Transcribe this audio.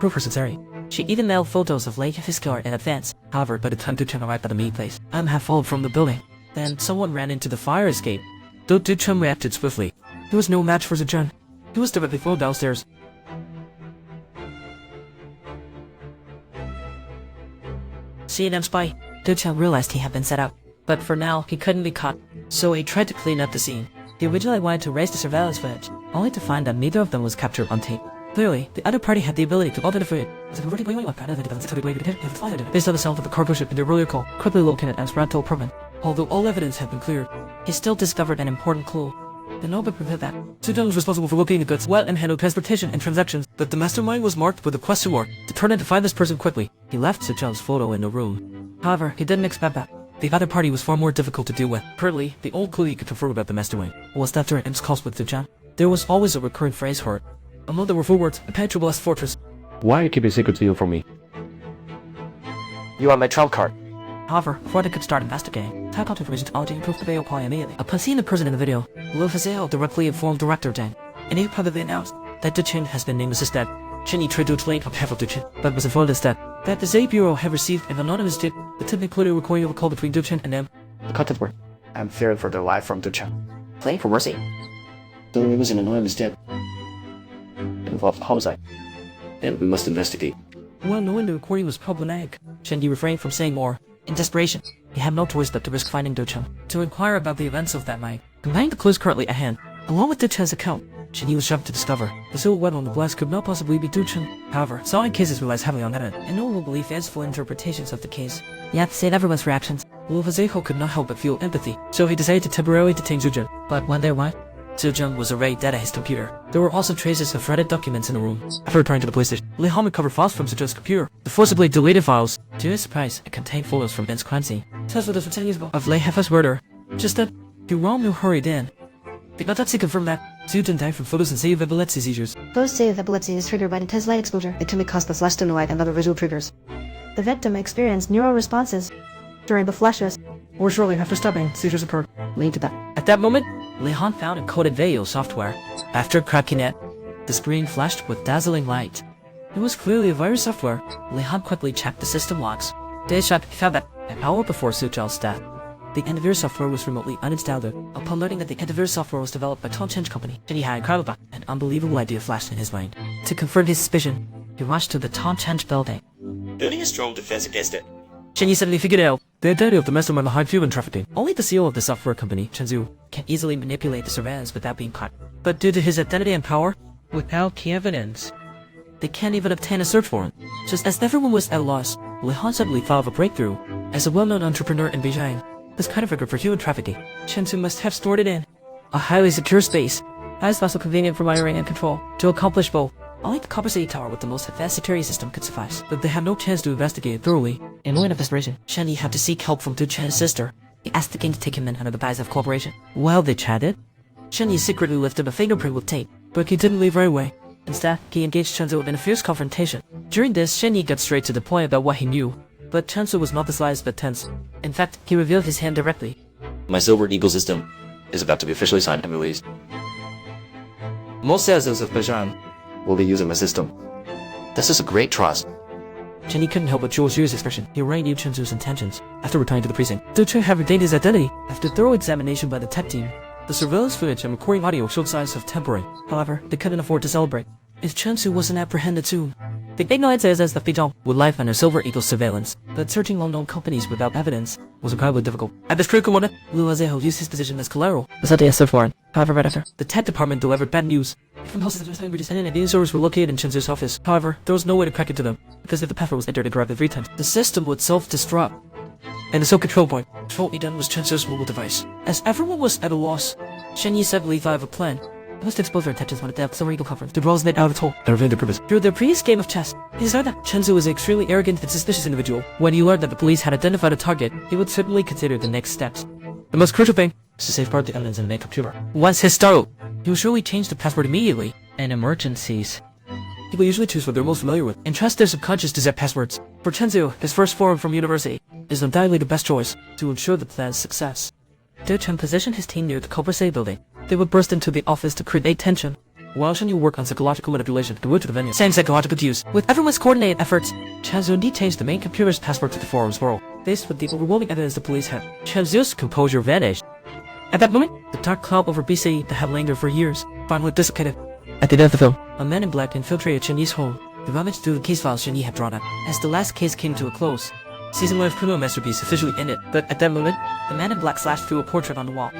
prove her sincerity. She even mailed photos of Lake Fiskar in advance. However, by the time Duchen arrived at the meeting place, half fallen from the building. Then someone ran into the fire escape. Though Duchen reacted swiftly, he was no match for Duchen. He was directly thrown downstairs. CNN spy. Duchen realized he had been set up, but for now he couldn't be caught, so he tried to clean up the scene. He originally wanted to raise the surveillance footage, only to find that neither of them was captured on tape. Clearly, the other party had the ability to alter the footage. Based on the sound of the cargo ship in the earlier call, quickly located as rental permit. Although all evidence had been cleared, he still discovered an important clue. The notebook revealed that Duchen was responsible for locating the goods while and handled transportation and transactions, but the mastermind was marked with a question mark, determined to find this person quickly. He left Duchen's photo in the room. However, he didn't expect that. The other party was far more difficult to deal with. Currently, the old clue he could confirm about the mastermind was that during his calls with Duchen, there was always a recurring phrase heard. Among the four words, impenetrable as fortress. Why are you keeping secret deal from me? You are my trump card. However, before they could start investigating, tap out information technology improved the video quality immediately. Upon seeing the person in the video, Liu Fazio directly informed Director Deng, and he privately announced that Duchen has been named as his dad. Shen Yi tried to explain on behalf of Duchen, but was informed instead that the Z Bureau had received an anonymous tip that typically included a recording of a call between Duchen and them. The content were, I'm fearing for their life from Duchen. Playing for mercy. So it was an anonymous tip. It involved homicide. And we must investigate. Well, knowing the recording was problematic, Shen Yi refrained from saying more. In desperation, he had no choice but to risk finding Duchen to inquire about the events of that night. Combining the clues currently at hand, along with Duchen's account, Shen Yi was shocked to discover the silhouette on the glass could not possibly be Duchen. However, solid cases relies heavily on that, and no one will believe fanciful interpretations of the case. You have to save everyone's reactions. Liu Fazio could not help but feel empathy, so he decided to temporarily detain Duchen. But when they arrived, Duchen was already dead at his computer. There were also traces of shredded documents in the room. After returning to the police station, Li Han recovered files from Duchen's computer. The forcibly deleted files, to his surprise, it contained photos from Ben's crime scene. Test photos from 10 years ago of Lei Hefe's murder. Just then, the Romeo hurried in. The autopsy confirmed that Duchen died from photosensitive epilepsy seizures. Photosensitive epilepsy is triggered by intense light exposure. It typically causes flash dim light and other visual triggers. The victim experienced neural responses during the flashes, or shortly after stopping, seizures occurred, leading to that. At that moment, Li Han found encoded video software. After cracking it, the screen flashed with dazzling light. It was clearly a virus software. Li Han quickly checked the system logs. Days shot, he found that an hour before Su Zhao's death, the antivirus software was remotely uninstalled. Upon learning that the antivirus software was developed by Tongchen's company, Shen Yi had incredible, an unbelievable idea flashed in his mind. To confirm his suspicion, he rushed to the Tongchen's building. Building a strong defense against it. Shen Yi suddenly figured out the identity of the mastermind behind human trafficking. Only the CEO of the software company, Chen Zhu, can easily manipulate the surveillance without being caught. But due to his identity and power, without key evidence, they can't even obtain a search warrant. Just as everyone was at a loss, Li Han suddenly thought of a breakthrough. As a well-known entrepreneur in Beijiang, this kind of record for human trafficking, Chen Zhu must have stored it in a highly secure space, as also convenient for monitoring and control. To accomplish both, only the Copper City Tower with the most advanced security system could suffice, but they had no chance to investigate it thoroughly. In a moment of desperation, Shen Yi had to seek help from Duchen's sister. He asked the king to take him in under the guise of cooperation. While they chatted, Shen Yi secretly lifted a fingerprint with tape, but he didn't leave right away. Instead, he engaged Chen Zhu in a fierce confrontation. During this, Shen Yi got straight to the point about what he knew, but Chen Zhu was not the slightest bit tense. In fact, he revealed his hand directly. My silver ecosystem is about to be officially signed and released. Most citizens of Beijiang will be using my system. This is a great trust. Shen Yi couldn't help but show a serious expression. He already knew Chen Zhu's intentions. After returning to the precinct, Duchen had regained his identity. After thorough examination by the tech team, the surveillance footage and recording audio showed signs of tampering. However, they couldn't afford to celebrate. If Chen Zhu wasn't apprehended soon, the ignorance is as the Beijiang would life under Silver Eagle's surveillance, but searching well-known companies without evidence was incredibly difficult. At this critical moment, Liu Fazio used his position as collateral. Without the search warrant. However, right after, the tech department delivered bad news. From houses and the servers were located in Chen Zhu's office. However, there was no way to crack into them, because if the password was entered incorrectly 3 times, the system would self-destruct. And the sole control point, what he done was Chen Zhu's mobile device. As everyone was at a loss, Shen Yi suddenly thought of a plan. He must expose their intentions when at the Silver Eagle conference to browse net out of the hole and reveal their purpose. Through their previous game of chess, he decided that Chen Zhu was an extremely arrogant and suspicious individual. When he learned that the police had identified a target, he would certainly consider the next steps. The most crucial thing is to safeguard the evidence in the main computer. Once his startled, he will surely change the password immediately. In emergencies, people usually choose what they're most familiar with and trust their subconscious to set passwords. For Chen Zhu, his first forum from university is undoubtedly the best choice to ensure the plan's success. Duchen positioned his team near the Cobra City building. They would burst into the office to create tension. While Shen Yi worked on psychological manipulation to route to the venue, same psychological cues. With everyone's coordinated efforts, Chen Zhu changed the main computer's password to the forum's world. Faced with the overwhelming evidence the police had, Chen Zhu's composure vanished. At that moment, the dark cloud over BC that had lingered for years finally dissipated. At the end of the film, a man in black infiltrated Shen Yi's home. They rummaged through the case files Shen Yi had drawn up. As the last case came to a close, Season 1 of Criminal Masterpiece officially ended, but at that moment, the man in black slashed through a portrait on the wall.